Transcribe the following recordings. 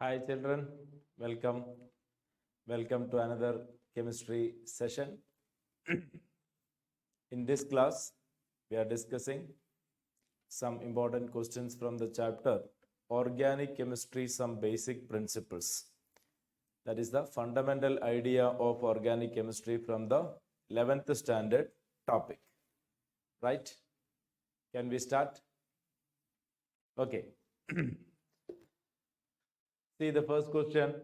Hi children, welcome. Welcome to another chemistry session. In this class, we are discussing some important questions from the chapter Organic Chemistry, Some Basic Principles. That is the fundamental idea of organic chemistry from the 11th standard topic. Right? Can we start? Okay. See the first question.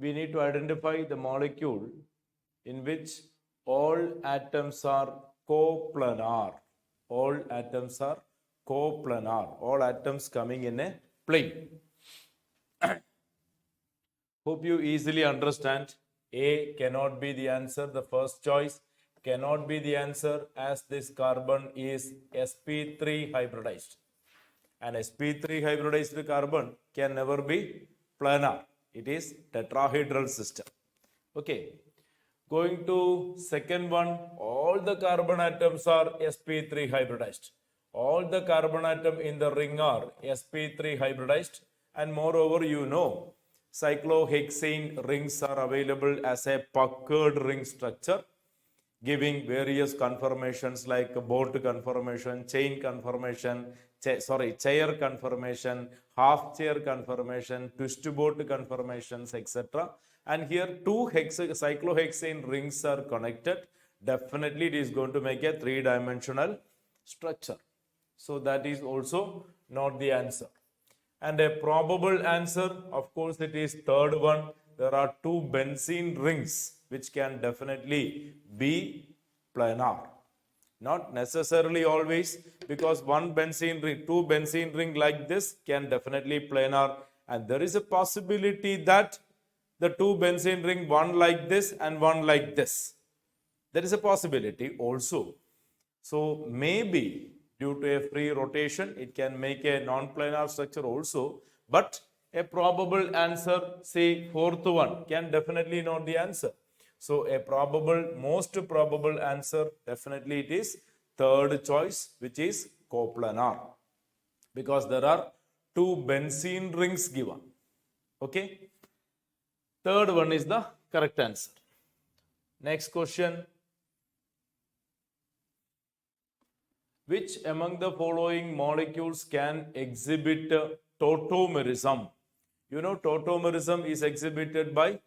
We need to identify the molecule in which all atoms are coplanar. All atoms are coplanar. All atoms coming in a plane. Hope you easily understand. A cannot be the answer. The first choice cannot be the answer as this carbon is sp3 hybridized. And sp3 hybridized carbon can never be planar. It is tetrahedral system. Okay. Going to second one, all the carbon atoms are sp3 hybridized. All the carbon atom in the ring are sp3 hybridized. And moreover, you know, cyclohexane rings are available as a puckered ring structure, giving various conformations like boat conformation, chain conformation, chair conformation, half chair conformation, twist boat conformations, etc. And here two cyclohexane rings are connected. Definitely it is going to make a three-dimensional structure. So that is also not the answer. And a probable answer, of course, it is third one. There are two benzene rings which can definitely be planar. Not necessarily always, because one benzene ring, two benzene ring like this can definitely planar, and there is a possibility that the two benzene ring, one like this and one like this. There is a possibility also. So maybe due to a free rotation, it can make a non-planar structure also, but a probable answer, say fourth one, can definitely not the answer. So a probable, most probable answer, definitely it is third choice, which is coplanar, because there are two benzene rings given. Okay. Third one is the correct answer. Next question. Which among the following molecules can exhibit tautomerism? You know, tautomerism is exhibited by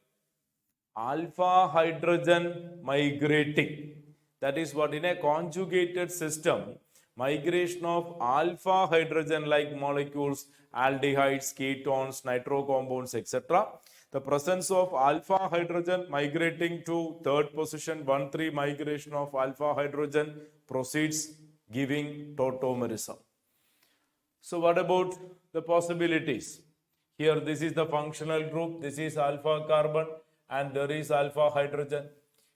alpha hydrogen migrating. That is what, in a conjugated system, migration of alpha hydrogen like molecules, aldehydes, ketones, nitro compounds, etc. The presence of alpha hydrogen migrating to third position, 1,3 migration of alpha hydrogen proceeds giving tautomerism. So what about the possibilities? Here this is the functional group, this is alpha carbon and there is alpha hydrogen.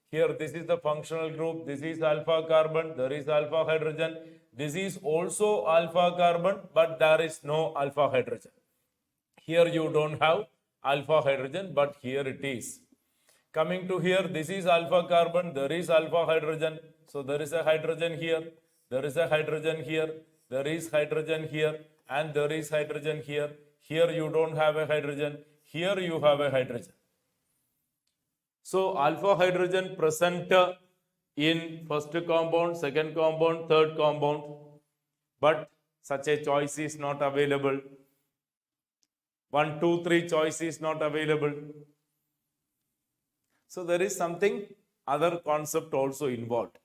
Here this is the functional group, this is alpha carbon, there is alpha hydrogen. This is also alpha carbon, but there is no alpha hydrogen. Here you don't have alpha hydrogen, but here it is. Coming to here, this is alpha carbon, there is alpha hydrogen. So there is a hydrogen here, there is a hydrogen here, there is hydrogen here, and there is hydrogen here. Here you don't have a hydrogen, here you have a hydrogen. So alpha hydrogen present in first compound, second compound, third compound, but such a choice is not available. 1, 2, 3 choice is not available. So there is something, other concept also involved.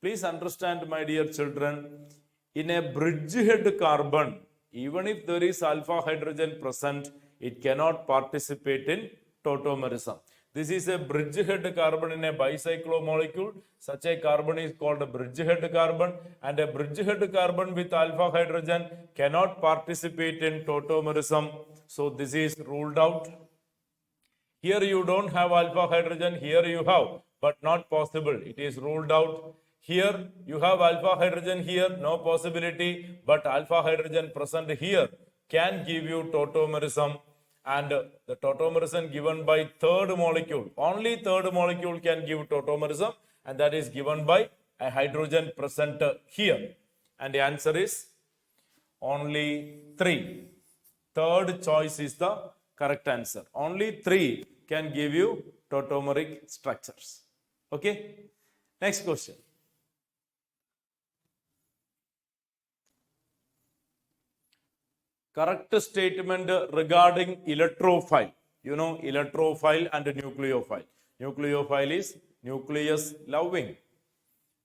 Please understand, my dear children, in a bridgehead carbon, even if there is alpha hydrogen present, it cannot participate in tautomerism. This is a bridgehead carbon in a bicyclo molecule. Such a carbon is called a bridgehead carbon, and a bridgehead carbon with alpha hydrogen cannot participate in tautomerism. So this is ruled out. Here you don't have alpha hydrogen, here you have, but not possible. It is ruled out. Here you have alpha hydrogen here, no possibility, but alpha hydrogen present here can give you tautomerism. And the tautomerism given by third molecule, only third molecule can give tautomerism, and that is given by a hydrogen present here. And the answer is only 3. Third choice is the correct answer. Only 3 can give you tautomeric structures. Okay. Next question. Correct statement regarding electrophile. You know electrophile and nucleophile. Nucleophile is nucleus loving.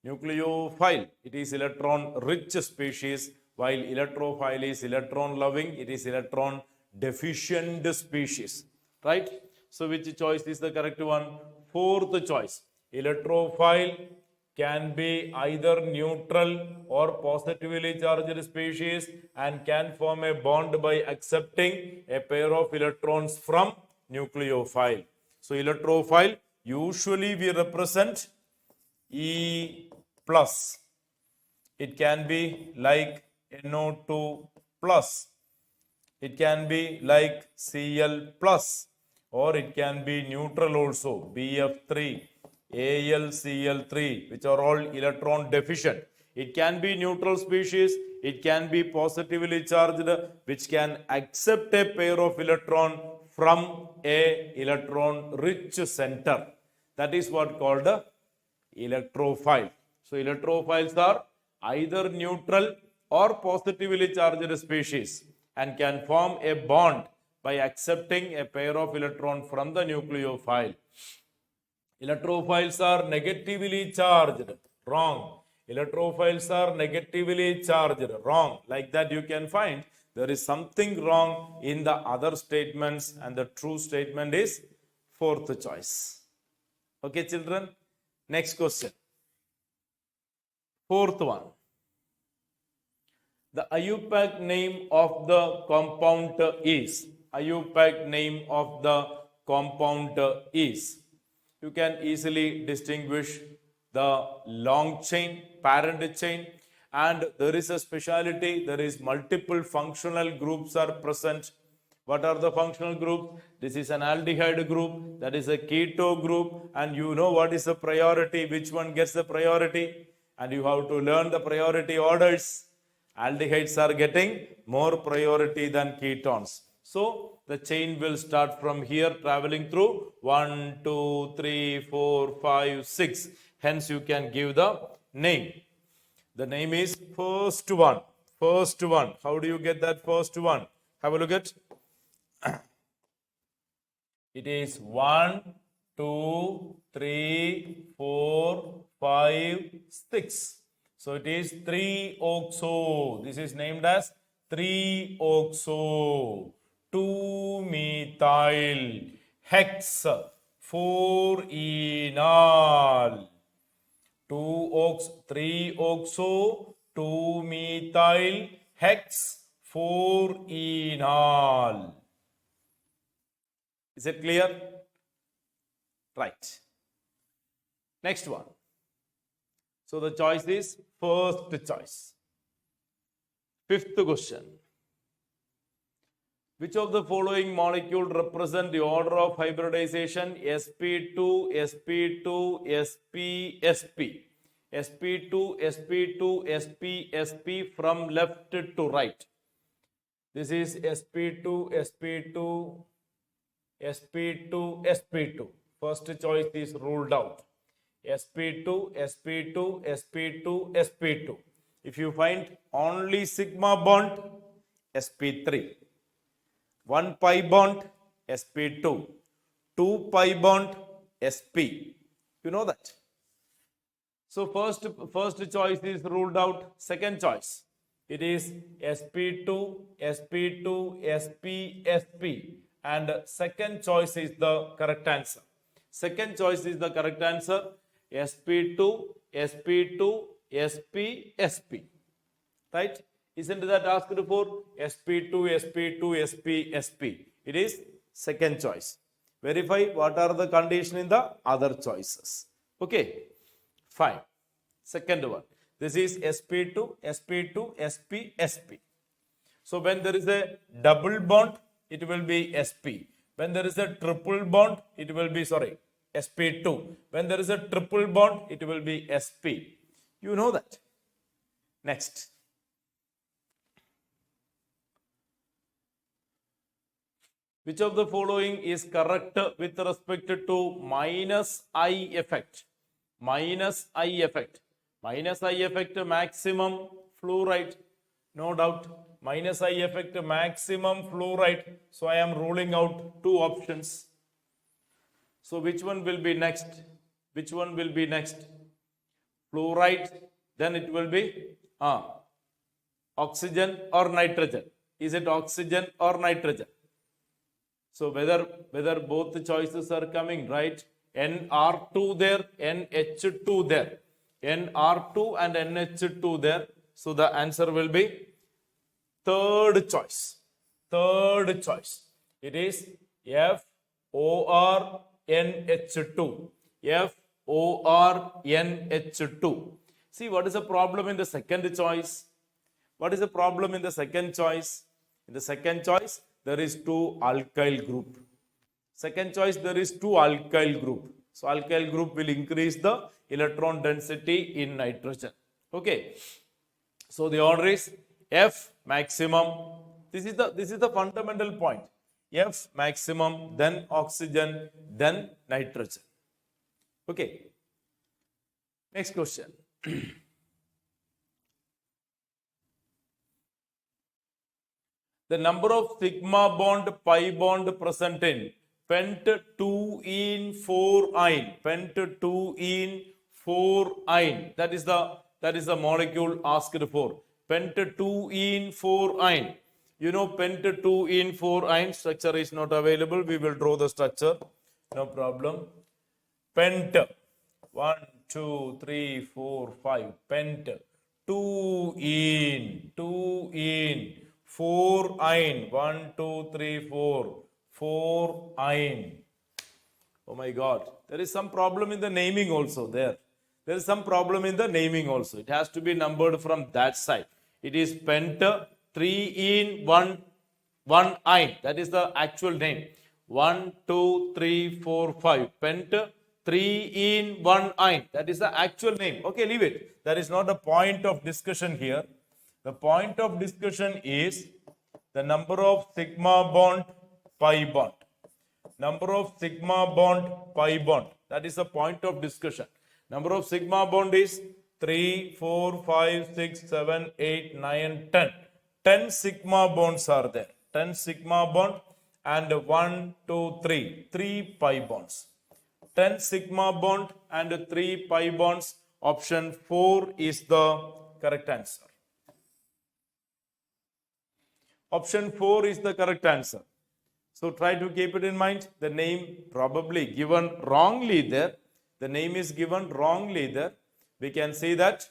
Nucleophile, it is electron rich species, while electrophile is electron loving, it is electron deficient species. Right? So which choice is the correct one? Fourth choice. Electrophile can be either neutral or positively charged species and can form a bond by accepting a pair of electrons from nucleophile. So electrophile, usually we represent E plus. It can be like NO2 plus. It can be like Cl plus, or it can be neutral also, BF3, AlCl3, which are all electron deficient. It can be neutral species, it can be positively charged, which can accept a pair of electron from a electron rich center. That is what called electrophile. So electrophiles are either neutral or positively charged species and can form a bond by accepting a pair of electrons from the nucleophile. Electrophiles are negatively charged. Wrong. Electrophiles are negatively charged. Wrong. Like that you can find there is something wrong in the other statements, and the true statement is fourth choice. Okay, children. Next question. Fourth one. The IUPAC name of the compound is. IUPAC name of the compound is. You can easily distinguish the long chain, parent chain, and there is a speciality. There is multiple functional groups are present. What are the functional groups? This is an aldehyde group, that is a keto group, and you know what is the priority, which one gets the priority, and you have to learn the priority orders. Aldehydes are getting more priority than ketones. So the chain will start from here, traveling through 1, 2, 3, 4, 5, 6. Hence you can give the name. The name is first one. First one. How do you get that first one? Have a look at. It is 1, 2, 3, 4, 5, 6. So it is 3-oxo. This is named as 3-oxo. 2-methyl hex 4-enol. 3-oxo 2-methyl hex 4-enol. Is it clear? Right. Next one. So the choice is first choice. Fifth question. Which of the following molecule represent the order of hybridization? sp2, sp2, sp, sp. sp2, sp2, sp, sp from left to right. This is sp2, sp2, sp2, sp2. First choice is ruled out. sp2, sp2, sp2, sp2. If you find only sigma bond, sp3. 1 pi bond, sp2. 2 pi bond, sp. You know that. So first choice is ruled out. Second choice, it is sp2, sp2, sp, sp. And second choice is the correct answer. Second choice is the correct answer. sp2, sp2, sp, sp. Right? Isn't that asked for? sp2, sp2, sp, sp. It is second choice. Verify what are the conditions in the other choices. Okay. Fine. Second one. This is sp2, sp2, sp, sp. So when there is a double bond, it will be sp. When there is a triple bond, it will be, sp2. When there is a triple bond, it will be sp. You know that. Next. Which of the following is correct with respect to minus I effect? Minus I effect. Minus I effect maximum fluoride. No doubt. Minus I effect maximum fluoride. So I am ruling out two options. So which one will be next? Which one will be next? Fluoride. Then it will be oxygen or nitrogen. Is it oxygen or nitrogen? So whether both the choices are coming, right? NR2 there, NH2 there. NR2 and NH2 there. So the answer will be third choice. Third choice. It is FORNH2. FORNH2. See, what is the problem in the second choice? What is the problem in the second choice? In the second choice, there is two alkyl group. Second choice, there is two alkyl group. So alkyl group will increase the electron density in nitrogen. Okay. So the order is F maximum. This is the fundamental point. F maximum, then oxygen, then nitrogen. Okay. Next question. The number of sigma bond, pi bond present in pent-2-ene 4-ine. Pent-2-ene 4-ine. That is the molecule asked for. Pent-2-ene 4-ine. You know, pent-2-ene 4-ine structure is not available. We will draw the structure. No problem. Pent. 1, 2, 3, 4, 5. Pent. 2-ene. 2-ene. 4-ine. 1, 2, 3, 4. 4-ine. Oh my God. There is some problem in the naming also there. There is some problem in the naming also. It has to be numbered from that side. It is pent 3-ene 1-ine. That is the actual name. 1, 2, 3, 4, 5. Pent 3-ene 1-ine. That is the actual name. Okay, leave it. That is not the point of discussion here. The point of discussion is the number of sigma bond, pi bond. Number of sigma bond, pi bond. That is the point of discussion. Number of sigma bond is 3, 4, 5, 6, 7, 8, 9, 10. 10 sigma bonds are there. 10 sigma bond and 1, 2, 3. 3 pi bonds. 10 sigma bond and 3 pi bonds. Option 4 is the correct answer. Option 4 is the correct answer. So try to keep it in mind. The name probably given wrongly there. The name is given wrongly there. We can say that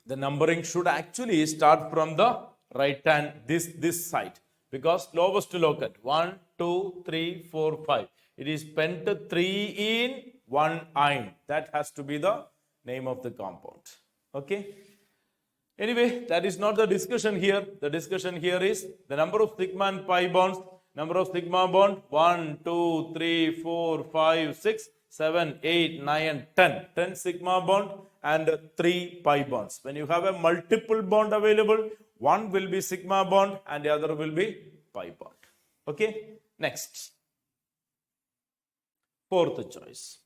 the numbering should actually start from the right hand, this side. Because lowest locate. 1, 2, 3, 4, 5. It is pent 3-ene 1-ine. That has to be the name of the compound. Okay. Anyway, that is not the discussion here. The discussion here is the number of sigma and pi bonds. Number of sigma bond 1, 2, 3, 4, 5, 6, 7, 8, 9, 10. 10 sigma bond and 3 pi bonds. When you have a multiple bond available, one will be sigma bond and the other will be pi bond. Okay. Next. Fourth choice.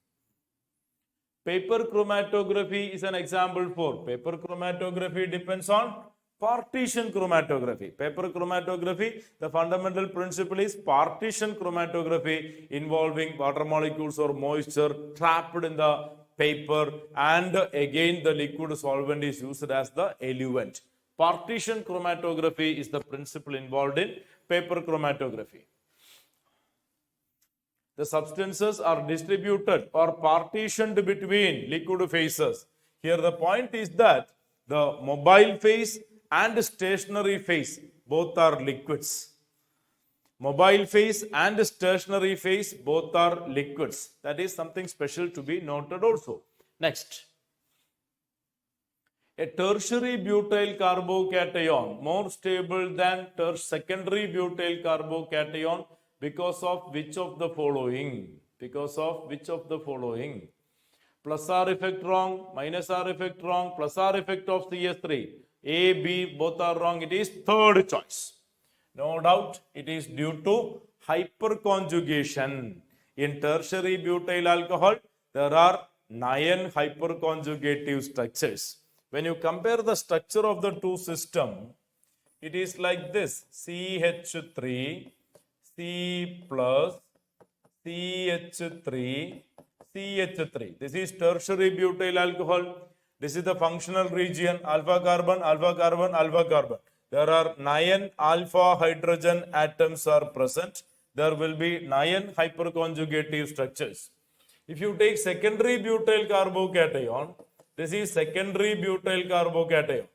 Paper chromatography is an example for. Paper chromatography depends on partition chromatography. Paper chromatography, the fundamental principle is partition chromatography involving water molecules or moisture trapped in the paper, and again the liquid solvent is used as the eluent. Partition chromatography is the principle involved in paper chromatography. The substances are distributed or partitioned between liquid phases. Here the point is that the mobile phase and stationary phase both are liquids. Mobile phase and stationary phase both are liquids. That is something special to be noted also. Next. A tertiary butyl carbocation more stable than secondary butyl carbocation because of which of the following? Because of which of the following? Plus R effect wrong, minus R effect wrong, plus R effect of CS3. A, B, both are wrong. It is third choice. No doubt it is due to hyperconjugation. In tertiary butyl alcohol, there are 9 hyperconjugative structures. When you compare the structure of the two systems, it is like this: CH3, C plus, CH3, CH3. This is tertiary butyl alcohol. This is the functional region: alpha carbon, alpha carbon, alpha carbon. There are 9 alpha hydrogen atoms are present. There will be 9 hyperconjugative structures. If you take secondary butyl carbocation, this is secondary butyl carbocation.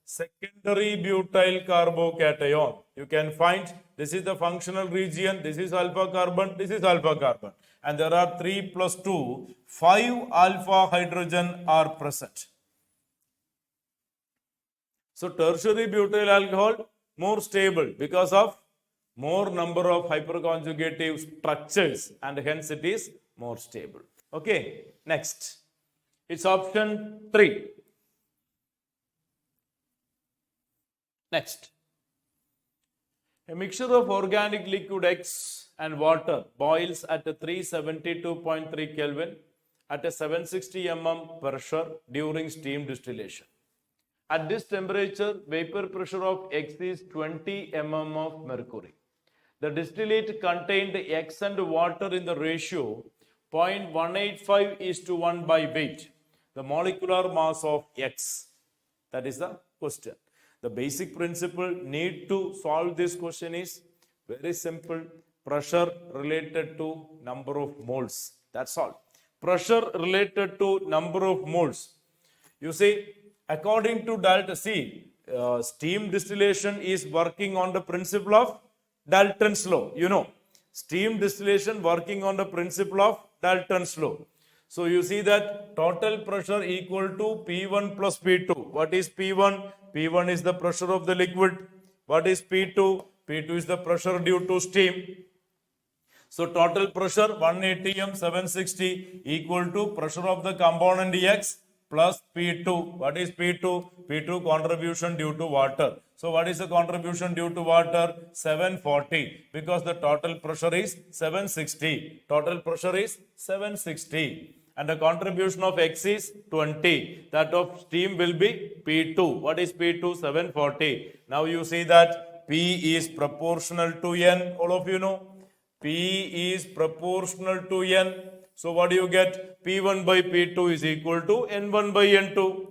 Secondary butyl carbocation. You can find this is the functional region, this is alpha carbon, this is alpha carbon. And there are 3 plus 2, 5 alpha hydrogen are present. So tertiary butyl alcohol more stable because of more number of hyperconjugative structures, and hence it is more stable. Okay, next. It's option 3. Next. A mixture of organic liquid X and water boils at a 372.3 Kelvin at a 760 mm pressure during steam distillation. At this temperature, vapor pressure of X is 20 mm of mercury. The distillate contained X and water in the ratio 0.185:1 by weight. The molecular mass of X. That is the question. The basic principle need to solve this question is very simple. Pressure related to number of moles. That's all. Pressure related to number of moles. You see, according to Dalton, steam distillation is working on the principle of Dalton's law. You know, steam distillation working on the principle of Dalton's law. So you see that total pressure equal to P1 plus P2. What is P1? P1 is the pressure of the liquid. What is P2? P2 is the pressure due to steam. So total pressure 1 atm 760 equal to pressure of the component X plus P2. What is P2? P2 contribution due to water. So what is the contribution due to water? 740, because the total pressure is 760. Total pressure is 760. And the contribution of X is 20. That of steam will be P2. What is P2? 740. Now you see that P is proportional to N. All of you know. P is proportional to N. So what do you get? P1 by P2 is equal to N1 by N2.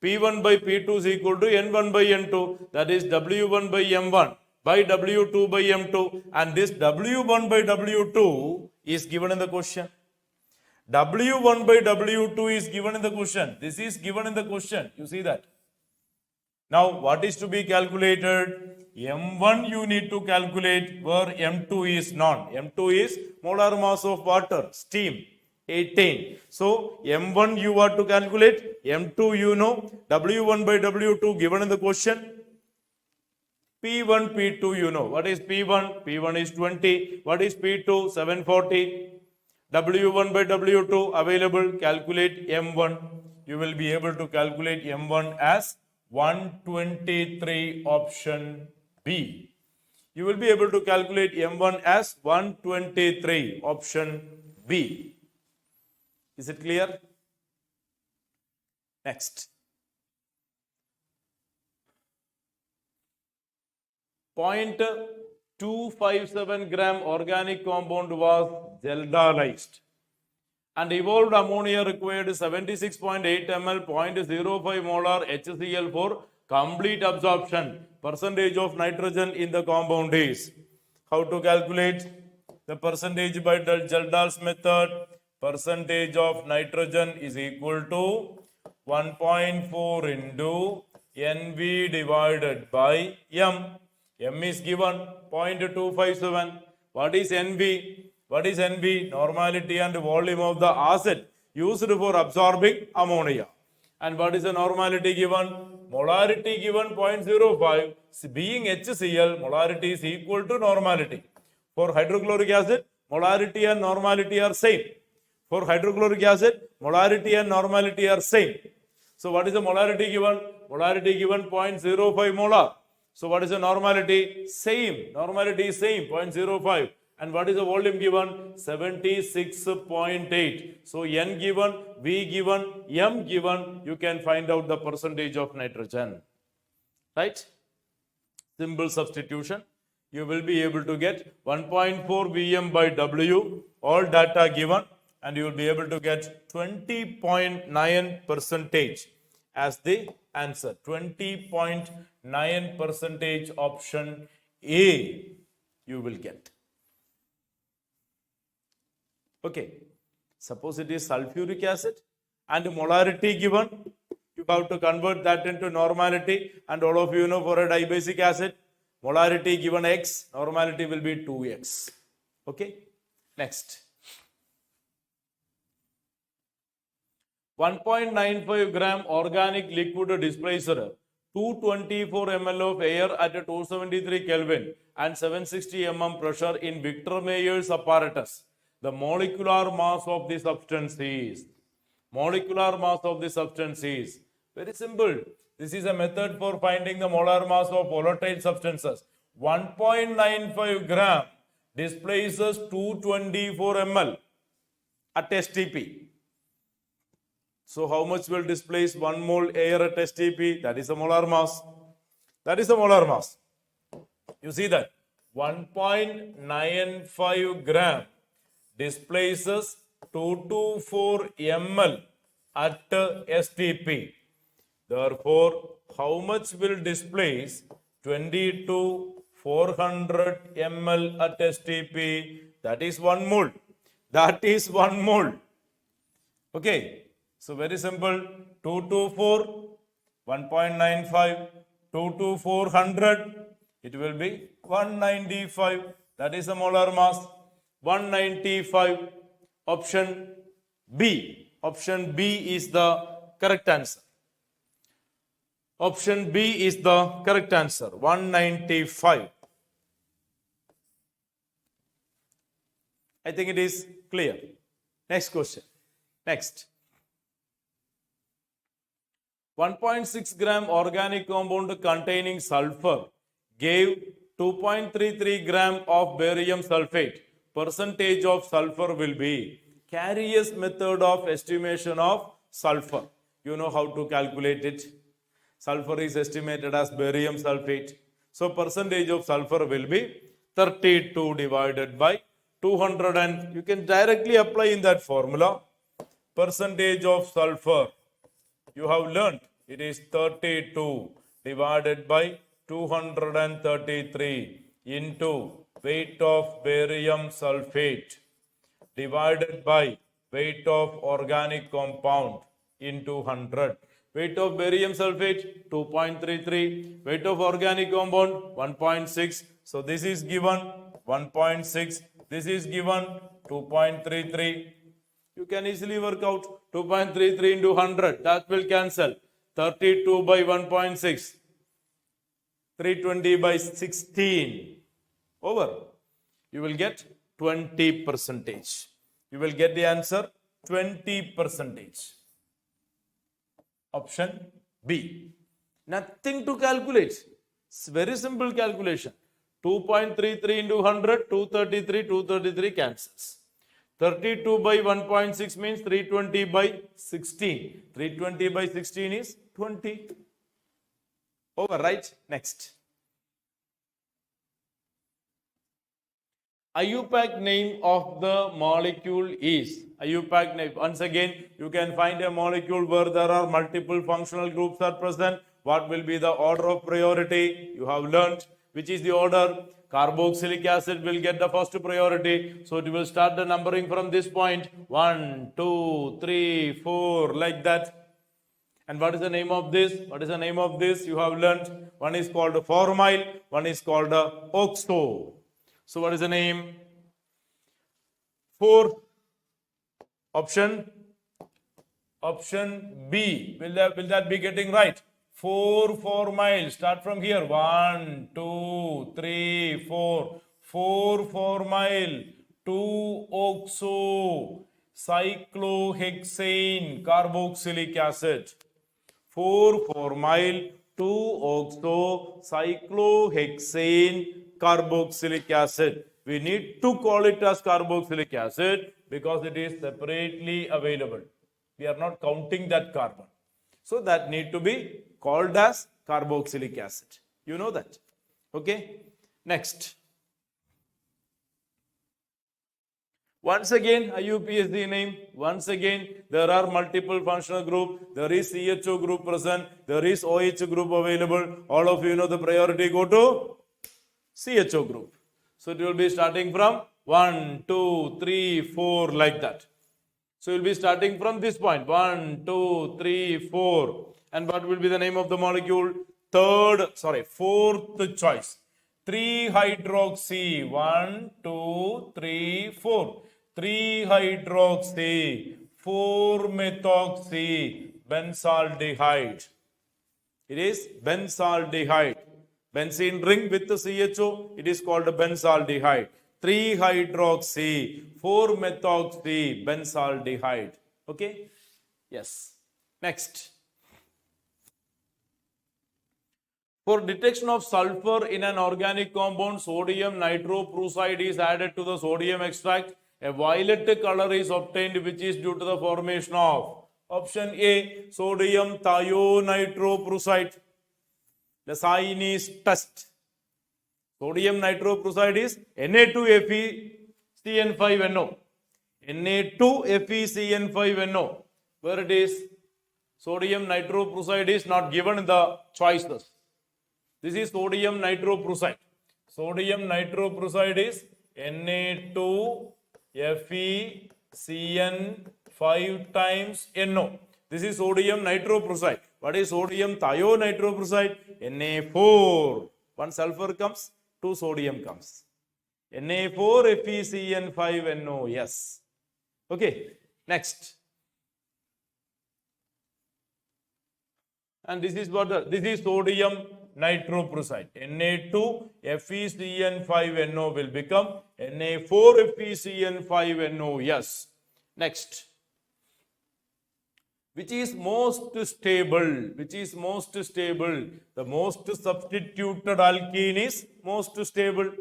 P1 by P2 is equal to N1 by N2. That is W1 by M1 by W2 by M2. And this W1 by W2 is given in the question. W1 by W2 is given in the question. This is given in the question. You see that. Now what is to be calculated? M1 you need to calculate, where M2 is none. M2 is molar mass of water, steam, 18. So M1 you are to calculate, M2 you know, W1 by W2 given in the question. P1, P2 you know. What is P1? P1 is 20. What is P2? 740. W1 by W2 available. Calculate M1. You will be able to calculate M1 as 123, option B. You will be able to calculate M1 as 123, option B. Is it clear? Next. 0.257 gram organic compound was gelidolized, and evolved ammonia required 76.8 ml, 0.05 molar HCl for complete absorption. Percentage of nitrogen in the compound is. How to calculate? The percentage by the Gelidol's method. Percentage of nitrogen is equal to 1.4 into NV divided by M. M is given 0.257. What is NV? What is NV? Normality and volume of the acid used for absorbing ammonia. And what is the normality given? Molarity given 0.05. Being HCl, molarity is equal to normality. For hydrochloric acid, molarity and normality are same. For hydrochloric acid, molarity and normality are same. So what is the molarity given? Molarity given 0.05 molar. So what is the normality? Same. Normality is same, 0.05. And what is the volume given? 76.8. So N given, V given, M given, you can find out the percentage of nitrogen. Right? Simple substitution. You will be able to get 1.4 Vm by W, all data given, and you will be able to get 20.9 percentage as the answer. 20.9 percentage option A you will get. Okay. Suppose it is sulfuric acid and molarity given. You have to convert that into normality, and all of you know for a dibasic acid, molarity given X, normality will be 2X. Okay. Next. 1.95 gram organic liquid displacer, 224 ml of air at 273 Kelvin and 760 mm pressure in Victor Meyer's apparatus. The molecular mass of the substance is. Molecular mass of the substance is. Very simple. This is a method for finding the molar mass of volatile substances. 1.95 gram displaces 224 ml at STP. So how much will displace 1 mole air at STP? That is the molar mass. That is the molar mass. You see that? 1.95 gram displaces 224 ml at STP. Therefore, how much will displace 22,400 ml at STP? That is 1 mole. That is 1 mole. Okay. So very simple. 224, 1.95, 22400. It will be 195. That is the molar mass. 195. Option B. Option B is the correct answer. Option B is the correct answer. 195. I think it is clear. Next question. Next. 1.6 gram organic compound containing sulfur gave 2.33 gram of barium sulfate. Percentage of sulfur will be. Carrier's method of estimation of sulfur. You know how to calculate it. Sulfur is estimated as barium sulfate. So percentage of sulfur will be 32 divided by 200, and you can directly apply in that formula. Percentage of sulfur, you have learnt, it is 32 divided by 233 into weight of barium sulfate divided by weight of organic compound into 100. Weight of barium sulfate 2.33, weight of organic compound 1.6. So this is given 1.6, this is given 2.33. You can easily work out 2.33 into 100. That will cancel. 32 by 1.6. 320 by 16. Over. You will get 20 percentage. You will get the answer 20 percentage. Option B. Nothing to calculate. It's very simple calculation. 2.33 into 100, 233 cancels. 32 by 1.6 means 320 by 16. 320 by 16 is 20. Over, right? Next. IUPAC name of the molecule is. IUPAC name. Once again, you can find a molecule where there are multiple functional groups are present. What will be the order of priority? You have learnt. Which is the order? Carboxylic acid will get the first priority. So it will start the numbering from this point. 1, 2, 3, 4, like that. And what is the name of this? What is the name of this? You have learnt. One is called formyl, one is called oxo. So what is the name? 4. Option B. Will that be getting right? 4 formyl. Start from here. 1, 2, 3, 4. 4 formyl. 2 oxo. Cyclohexane carboxylic acid. 4 formyl. 2-oxocyclohexane carboxylic acid. We need to call it as carboxylic acid because it is separately available. We are not counting that carbon. So that need to be called as carboxylic acid. You know that. Okay. Next. Once again, IUPAC name. Once again, there are multiple functional groups. There is CHO group present. There is OH group available. All of you know the priority go to CHO group. So it will be starting from 1, 2, 3, 4 like that. So you will be starting from this point. 1, 2, 3, 4. And what will be the name of the molecule? Fourth choice. 3-hydroxy. 1, 2, 3, 4. 3-hydroxy. 4-methoxy. Benzaldehyde. It is benzaldehyde. Benzene ring with the CHO. It is called benzaldehyde. 3-hydroxy. 4-methoxy. Benzaldehyde. Okay? Yes. Next. For detection of sulfur in an organic compound, sodium nitroprusside is added to the sodium extract. A violet color is obtained, which is due to the formation of option A, sodium thionitroprusside. The sign is test. Sodium nitroprusside is Na2FeCN5NO. Na2FeCN5NO. Where it is? Sodium nitroprusside is not given in the choices. This is sodium nitroprusside. Sodium nitroprusside is Na2FeCN5 times NO. This is sodium nitroprusside. What is sodium thionitroprusside? Na4. One sulfur comes, two sodium comes. Na4FeCN5NO. Yes. Okay. Next. And this is what this is sodium nitroprusside. Na2FeCN5NO will become Na4FeCN5NO. Yes. Next. Which is most stable? Which is most stable? The most substituted alkene is most stable.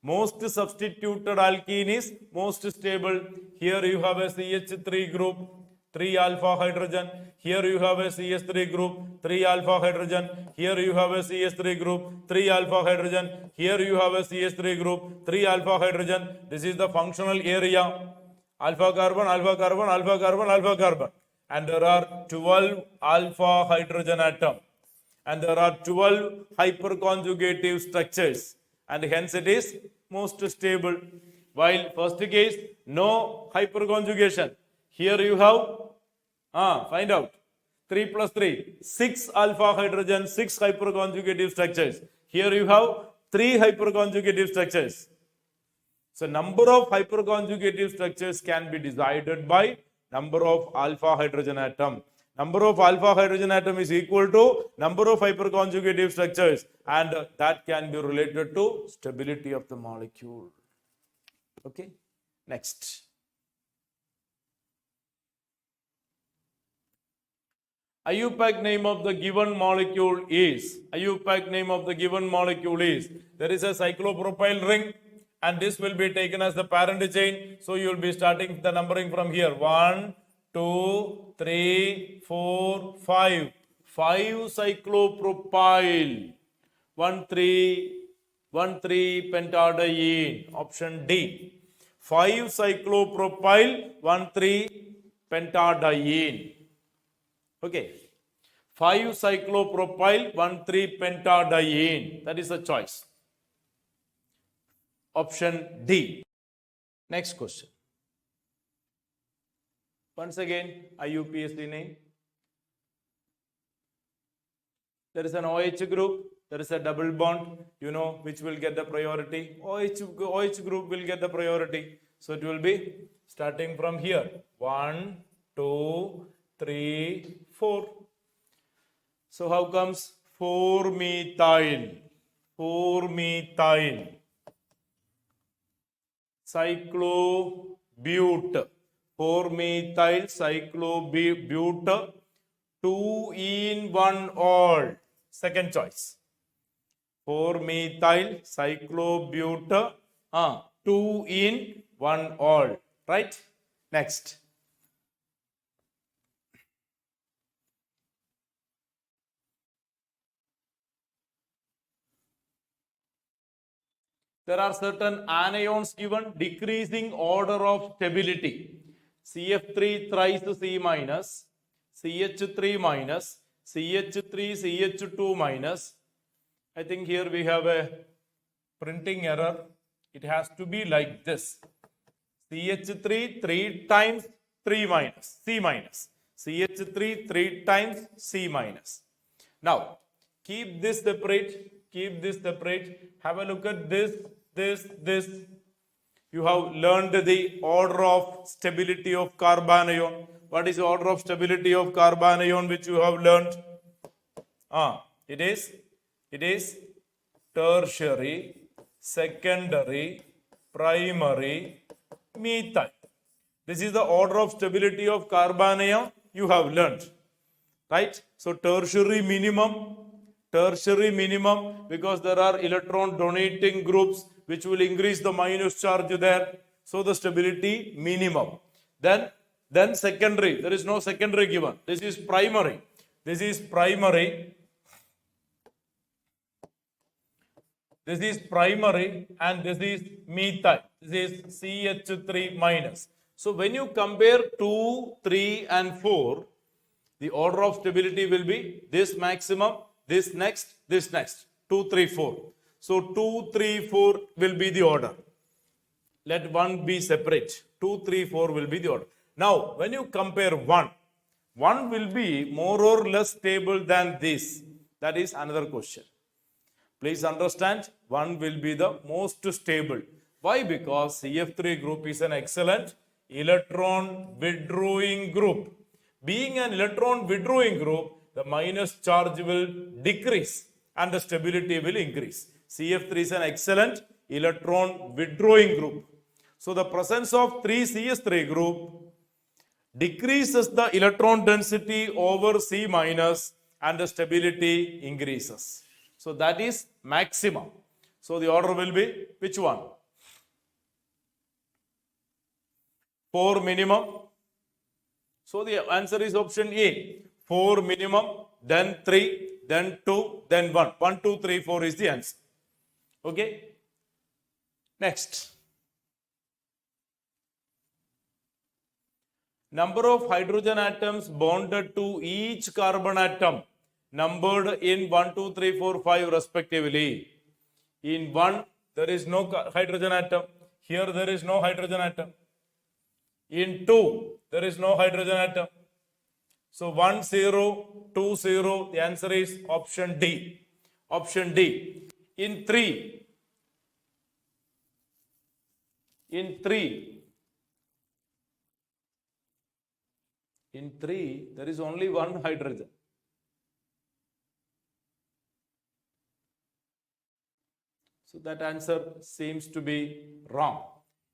Most substituted alkene is most stable. Here you have a CH3 group, 3 alpha hydrogen. Here you have a CH3 group, 3 alpha hydrogen. Here you have a CH3 group, 3 alpha hydrogen. Here you have a CH3 group, 3 alpha hydrogen. This is the functional area. Alpha carbon, alpha carbon, alpha carbon, alpha carbon. And there are 12 alpha hydrogen atom. And there are 12 hyperconjugative structures. And hence it is most stable. While first case, no hyperconjugation. Here you have, find out, 3 plus 3, 6 alpha hydrogen, 6 hyperconjugative structures. Here you have 3 hyperconjugative structures. So number of hyperconjugative structures can be decided by number of alpha hydrogen atom. Number of alpha hydrogen atom is equal to number of hyperconjugative structures, and that can be related to stability of the molecule. Okay, next. IUPAC name of the given molecule is, IUPAC name of the given molecule is, there is a cyclopropyl ring, and this will be taken as the parent chain. So you will be starting the numbering from here. 1, 2, 3, 4, 5. 5 cyclopropyl. 1, 3 pentadiene. Option D. 5 cyclopropyl. 1, 3 pentadiene. Okay. 5 cyclopropyl. 1, 3 pentadiene. That is the choice. Option D. Next question. Once again, IUPAC name. There is an OH group. There is a double bond. You know which will get the priority. OH group will get the priority. So it will be starting from here. 1, 2, 3, 4. So how comes 4-methyl? 4-methyl. Cyclobute. 4-methyl cyclobute. 2-in-1-ol. Second choice. 4-methyl cyclobute, 2 in 1 all, right? Next. There are certain anions given, decreasing order of stability. CF3 thrice C minus, CH3 minus, CH3 CH2 minus. I think here we have a printing error. It has to be like this. CH3 3 times 3 minus, C minus. CH3 3 times C minus. Now, keep this separate. Keep this separate. Have a look at this. You have learned the order of stability of carbanion. What is the order of stability of carbanion which you have learned? It is tertiary, secondary, primary, methyl. This is the order of stability of carbanion you have learned. Right? So tertiary minimum, because there are electron donating groups which will increase the minus charge there. So the stability minimum. Then secondary, there is no secondary given. This is primary. This is primary and this is methyl. This is CH3 minus. So when you compare 2, 3 and 4, the order of stability will be this maximum, this next, 2, 3, 4. So 2, 3, 4 will be the order. Let 1 be separate. 2, 3, 4 will be the order. Now, when you compare 1 will be more or less stable than this. That is another question. Please understand, 1 will be the most stable. Why? Because CF3 group is an excellent electron withdrawing group. Being an electron withdrawing group, the minus charge will decrease and the stability will increase. CF3 is an excellent electron withdrawing group. So the presence of 3CH3 group decreases the electron density over C minus and the stability increases. So that is maximum. So the order will be which one? 4 minimum. So the answer is option A. 4 minimum, then 3, then 2, then 1. 1, 2, 3, 4 is the answer. Okay. Next. Number of hydrogen atoms bonded to each carbon atom numbered in 1, 2, 3, 4, 5 respectively. In 1, there is no hydrogen atom. Here there is no hydrogen atom. In 2, there is no hydrogen atom. So 1, 0, 2, 0. The answer is option D. Option D. In 3, there is only one hydrogen. So that answer seems to be wrong.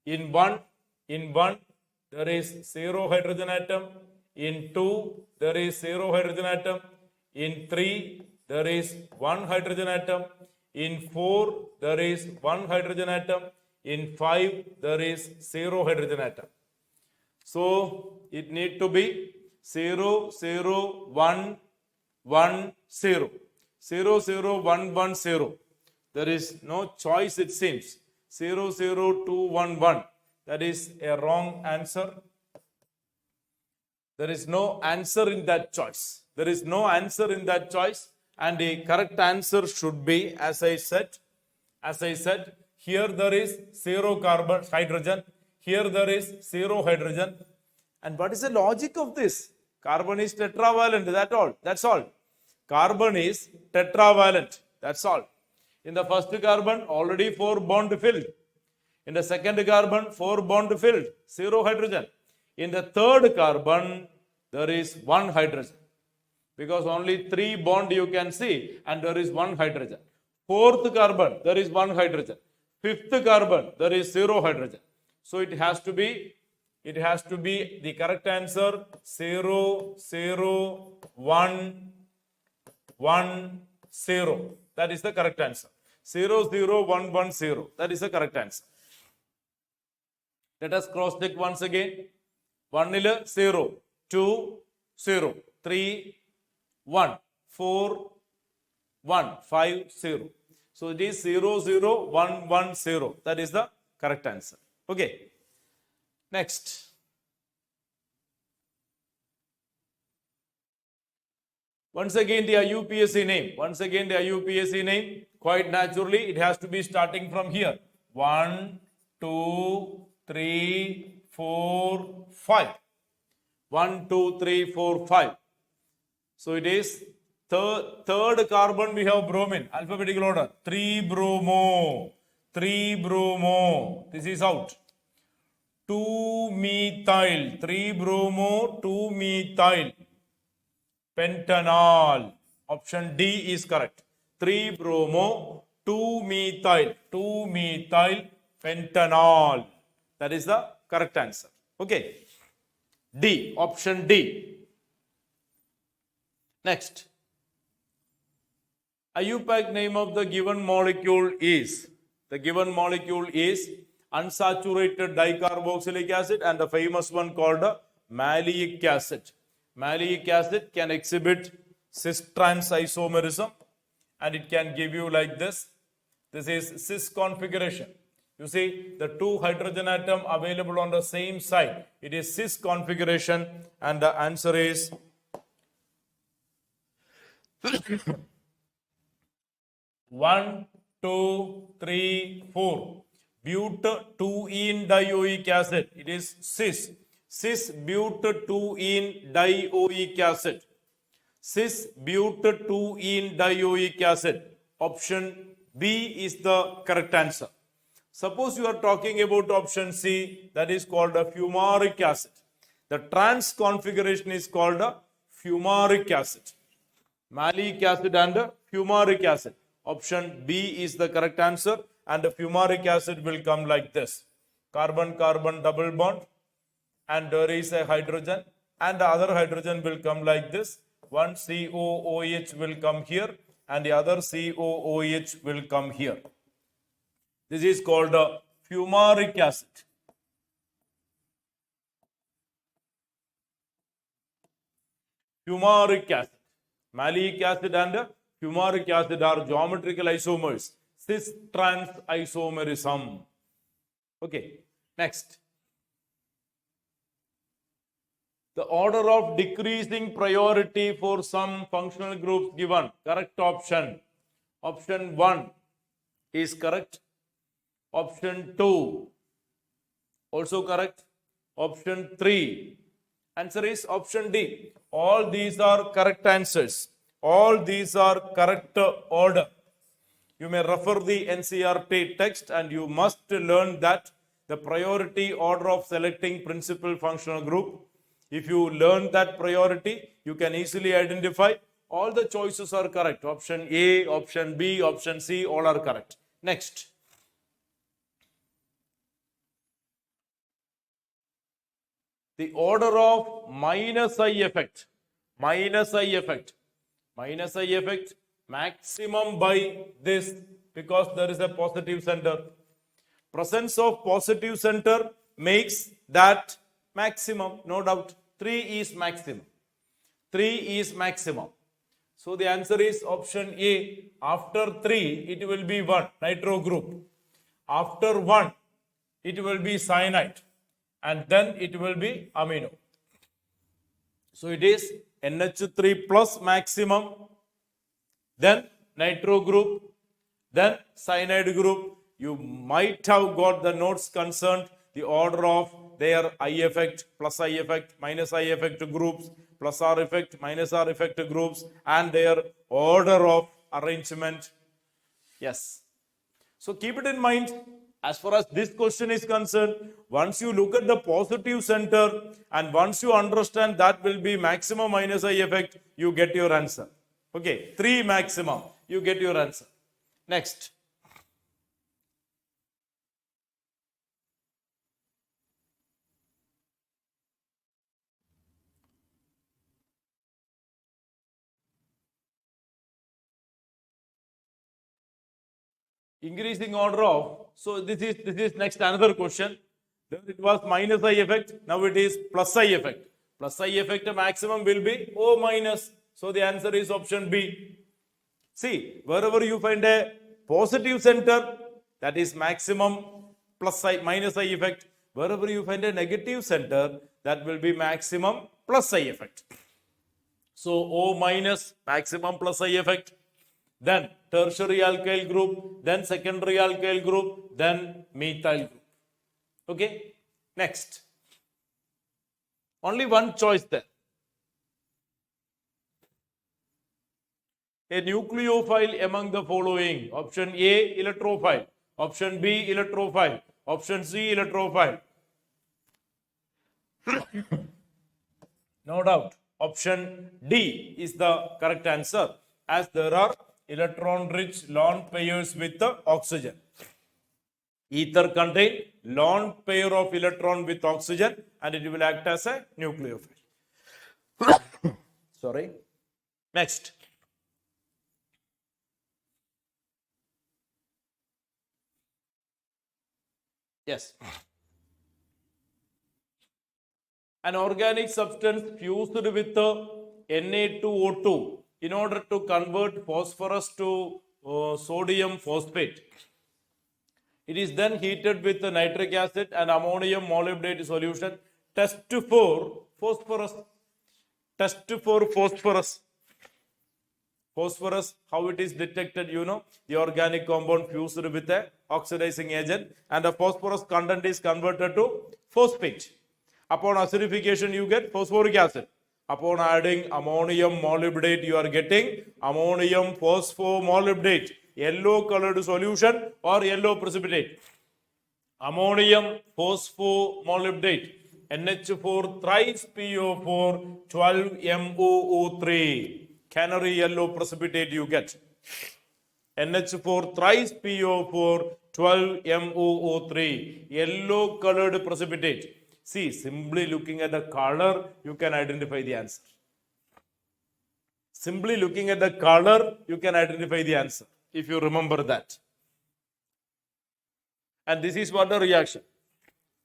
In 1, there is 0 hydrogen atom. In 2, there is 0 hydrogen atom. In 3, there is 1 hydrogen atom. In 4, there is 1 hydrogen atom. In 5, there is 0 hydrogen atom. So it need to be 0, 0, 1, 1, 0. 0, 0, 1, 1, 0. There is no choice, it seems. 0, 0, 2, 1, 1. That is a wrong answer. There is no answer in that choice. There is no answer in that choice. And the correct answer should be, as I said, here there is 0 carbon hydrogen. Here there is 0 hydrogen. And what is the logic of this? Carbon is tetravalent. That's all. Carbon is tetravalent. That's all. In the first carbon, already 4 bond filled. In the second carbon, 4 bond filled. 0 hydrogen. In the third carbon, there is 1 hydrogen. Because only 3 bond you can see and there is 1 hydrogen. Fourth carbon, there is 1 hydrogen. Fifth carbon, there is 0 hydrogen. So it has to be the correct answer 0, 0, 1, 1, 0. That is the correct answer. 0, 0, 1, 1, 0. That is the correct answer. Let us cross check once again. 1 il 0, 2, 0, 3, 1, 4, 1, 5, 0. So it is 0, 0, 1, 1, 0. That is the correct answer. Okay. Next. Once again the IUPAC name. Once again the IUPAC name. Quite naturally it has to be starting from here. 1, 2, 3, 4, 5. 1, 2, 3, 4, 5. So it is third carbon we have bromine. Alphabetical order. 3 bromo. 3 bromo. This is out. 2 methyl. 3 bromo. 2 methyl. Pentanol. Option D is correct. 3 bromo, 2 methyl, 2 methyl pentanol. That is the correct answer. Okay. D. Option D. Next. IUPAC name of the given molecule is, unsaturated dicarboxylic acid and the famous one called malic acid. Malic acid can exhibit cis-trans isomerism and it can give you like this. This is cis configuration. You see the two hydrogen atom available on the same side. It is cis configuration and the answer is 1, 2, 3, 4. But-2-ene dioic acid. It is cis. Cis-but-2-ene dioic acid. Cis-but-2-ene dioic acid. Option B is the correct answer. Suppose you are talking about option C, that is called a fumaric acid. The trans configuration is called a fumaric acid. Malic acid and fumaric acid. Option B is the correct answer and the fumaric acid will come like this. Carbon-carbon double bond and there is a hydrogen and the other hydrogen will come like this. One COOH will come here and the other COOH will come here. This is called a fumaric acid. Fumaric acid. Malic acid and fumaric acid are geometrical isomers. Cis-trans isomerism. Okay. Next. The order of decreasing priority for some functional groups given. Correct option. Option 1 is correct. Option 2 also correct. Option 3. Answer is option D. All these are correct answers. All these are correct order. You may refer the NCERT text and you must learn that the priority order of selecting principal functional group. If you learn that priority, you can easily identify all the choices are correct. Option A, option B, option C, all are correct. Next. The order of minus I effect. Minus I effect. Minus I effect maximum by this because there is a positive center. Presence of positive center makes that maximum, no doubt. 3 is maximum. 3 is maximum. So the answer is option A. After 3, it will be 1, nitro group. After 1, it will be cyanide. And then it will be amino. So it is NH3 plus maximum, then nitro group, then cyanide group. You might have got the notes concerned, the order of their I effect, plus I effect, minus I effect groups, plus R effect, minus R effect groups, and their order of arrangement. Yes. So keep it in mind. As far as this question is concerned, once you look at the positive center and once you understand that will be maximum minus I effect, you get your answer. Okay, 3 maximum, you get your answer. Next. increasing order of, so this is next another question. Then it was minus I effect, now it is plus I effect. Plus I effect maximum will be O minus. So the answer is option B. See, wherever you find a positive center, that is maximum plus I minus I effect. Wherever you find a negative center, that will be maximum plus I effect. So O minus, maximum plus I effect. Then tertiary alkyl group, then secondary alkyl group, then methyl group. Okay, next. Only one choice there. A nucleophile among the following: option A, electrophile; option B, electrophile; option C, electrophile. No doubt, option D is the correct answer, as there are electron-rich lone pairs with the oxygen. Ether contain lone pair of electron with oxygen, and it will act as a nucleophile. Sorry. Next. Yes. An organic substance fused with Na2O2 in order to convert phosphorus to sodium phosphate. It is then heated with nitric acid and ammonium molybdate solution. Test for phosphorus. Test for phosphorus. Phosphorus, how it is detected, you know, the organic compound fused with a oxidizing agent, and the phosphorus content is converted to phosphate. Upon acidification, you get phosphoric acid. Upon adding ammonium molybdate, you are getting ammonium phosphomolybdate, yellow colored solution or yellow precipitate. Ammonium phosphomolybdate, NH4 thrice PO4, 12MOO3. Canary yellow precipitate you get. NH4 thrice PO4, 12MOO3. Yellow colored precipitate. See, simply looking at the color, you can identify the answer. Simply looking at the color, you can identify the answer, if you remember that. And this is what the reaction.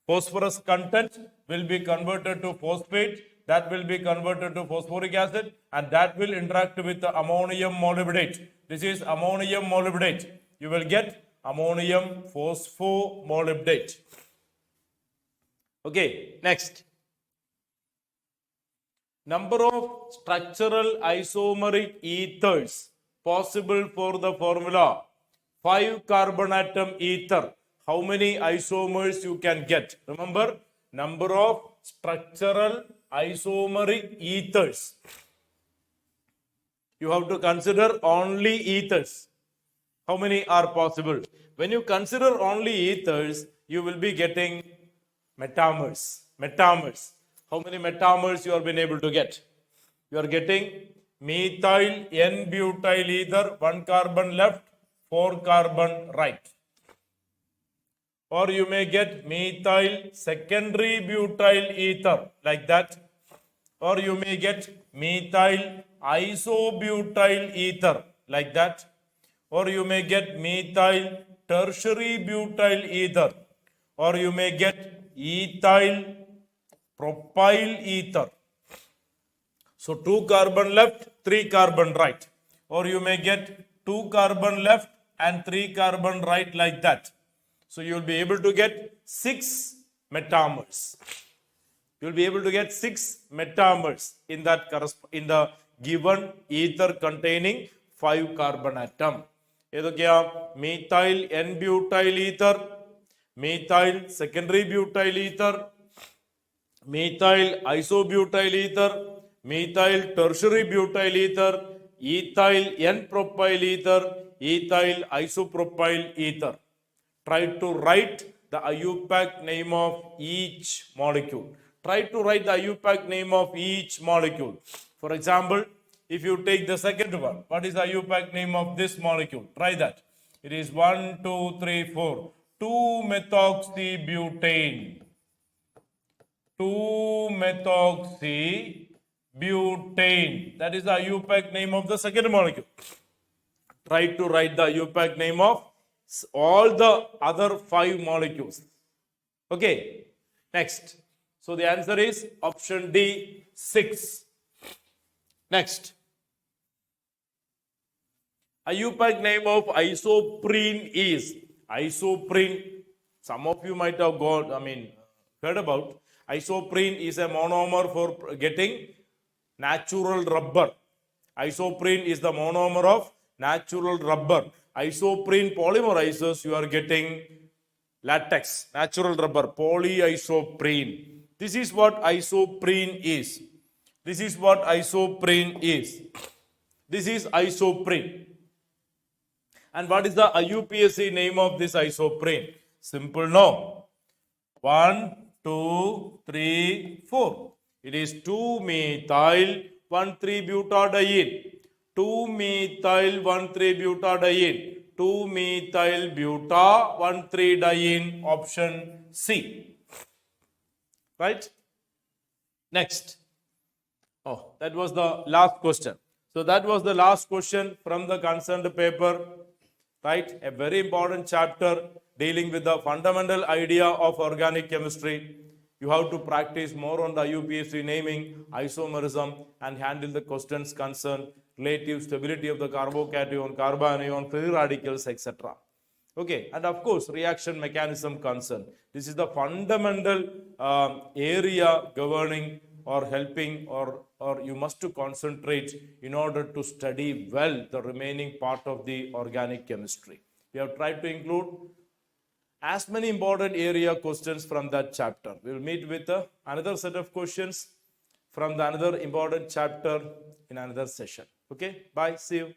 Phosphorus content will be converted to phosphate, that will be converted to phosphoric acid, and that will interact with the ammonium molybdate. This is ammonium molybdate. You will get ammonium phosphomolybdate. Okay, next. Number of structural isomeric ethers possible for the formula 5 carbon atom ether. How many isomers you can get? Remember, number of structural isomeric ethers. You have to consider only ethers. How many are possible? When you consider only ethers, you will be getting metamers. Metamers. How many metamers you have been able to get? You are getting methyl N-butyl ether, 1 carbon left, 4 carbon right. Or you may get methyl secondary butyl ether, like that. Or you may get methyl isobutyl ether, like that. Or you may get methyl tertiary butyl ether. Or you may get ethyl propyl ether. So 2 carbon left, 3 carbon right. Or you may get 2 carbon left and 3 carbon right, like that. So you will be able to get 6 metamers. You will be able to get 6 metamers in that in the given ether containing 5 carbon atom. Methyl N-butyl ether, methyl secondary butyl ether, methyl isobutyl ether, methyl tertiary butyl ether, ethyl N-propyl ether, ethyl isopropyl ether. Try to write the IUPAC name of each molecule. Try to write the IUPAC name of each molecule. For example, if you take the second one, what is the IUPAC name of this molecule? Try that. It is 1, 2, 3, 4. 2-methoxybutane. 2-methoxybutane. That is the IUPAC name of the second molecule. Try to write the IUPAC name of all the other 5 molecules. Okay, next. So the answer is option D, 6. Next. IUPAC name of isoprene is isoprene. Some of you might have heard about. Isoprene is a monomer for getting natural rubber. Isoprene is the monomer of natural rubber. Isoprene polymerizes, you are getting latex, natural rubber, polyisoprene. This is what isoprene is. This is what isoprene is. This is isoprene. And what is the IUPAC name of this isoprene? Simple, no. 1, 2, 3, 4. It is 2-methyl 1,3-butadiene. 2-methyl 1,3-butadiene. 2-methyl buta 1,3-diene. Option C. Right? Next. Oh, that was the last question. So that was the last question from the concerned paper. Right? A very important chapter dealing with the fundamental idea of organic chemistry. You have to practice more on the IUPAC naming, isomerism, and handle the questions concerned relative stability of the carbocation, carbanion, free radicals, etc. Okay, and of course, reaction mechanism concern. This is the fundamental area governing or helping or you must to concentrate in order to study well the remaining part of the organic chemistry. We have tried to include as many important area questions from that chapter. We will meet with another set of questions from the another important chapter in another session. Okay, bye, see you.